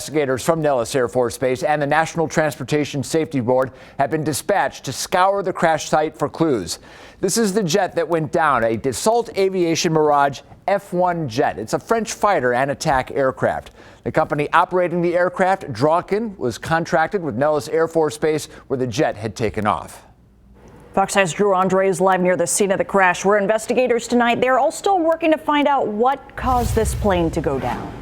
Investigators from Nellis Air Force Base and the National Transportation Safety Board have been dispatched to scour the crash site for clues. This is the jet that went down, a Dassault Aviation Mirage F-1 jet. It's a French fighter and attack aircraft. The company operating the aircraft, Draken, was contracted with Nellis Air Force Base, where the jet had taken off. Fox 5's Drew Andre is live near the scene of the crash, where investigators tonight, they're all still working to find out what caused this plane to go down.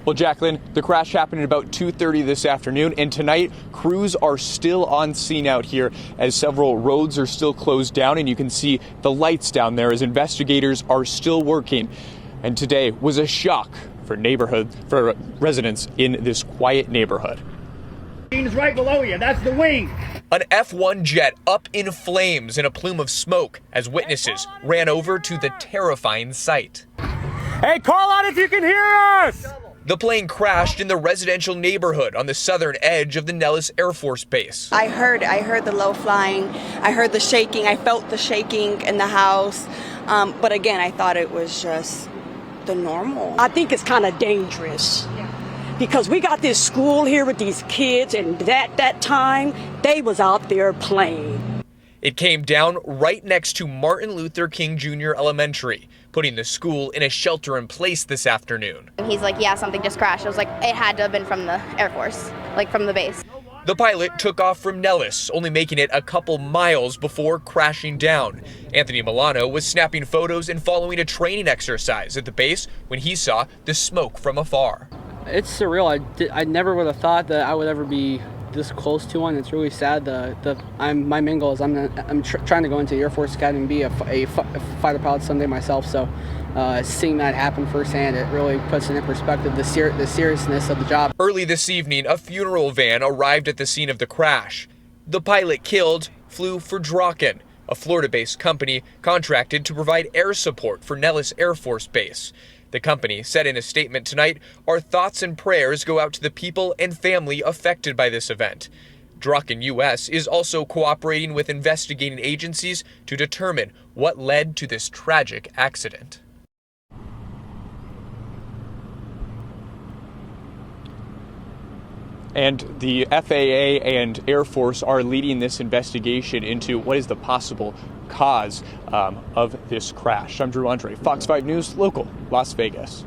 Well, Jacqueline, the crash happened at about 2:30 this afternoon, and tonight crews are still on scene out here as several roads are still closed down, and you can see the lights down there as investigators are still working. And today was a shock for residents in this quiet neighborhood. Is right below you. That's the wing. An F-1 jet up in flames in a plume of smoke as witnesses ran over to the terrifying sight. Hey, call out if you can hear us. The plane crashed in the residential neighborhood on the southern edge of the Nellis Air Force Base. I heard the low flying. I heard the shaking. I felt the shaking in the house. But again, I thought it was just the normal. I think it's kind of dangerous because we got this school here with these kids, and that time they was out there playing. It came down right next to Martin Luther King Jr. Elementary, putting the school in a shelter-in-place this afternoon. He's like, yeah, something just crashed. I was like, it had to have been from the Air Force, like from the base. The pilot took off from Nellis, only making it a couple miles before crashing down. Anthony Milano was snapping photos and following a training exercise at the base when he saw the smoke from afar. It's surreal. I never would have thought that I would ever be this close to one. It's really sad. My main goal is I'm trying to go into the Air Force Academy and be a fighter pilot someday myself. So seeing that happen firsthand, it really puts into perspective the seriousness of the job. Early this evening, a funeral van arrived at the scene of the crash. The pilot killed flew for Draken, a Florida-based company contracted to provide air support for Nellis Air Force Base. The company said in a statement tonight, "Our thoughts and prayers go out to the people and family affected by this event." Draken U.S. is also cooperating with investigating agencies to determine what led to this tragic accident. And the FAA and Air Force are leading this investigation into what is the possible cause of this crash. I'm Drew Andre, Fox 5 News, local, Las Vegas.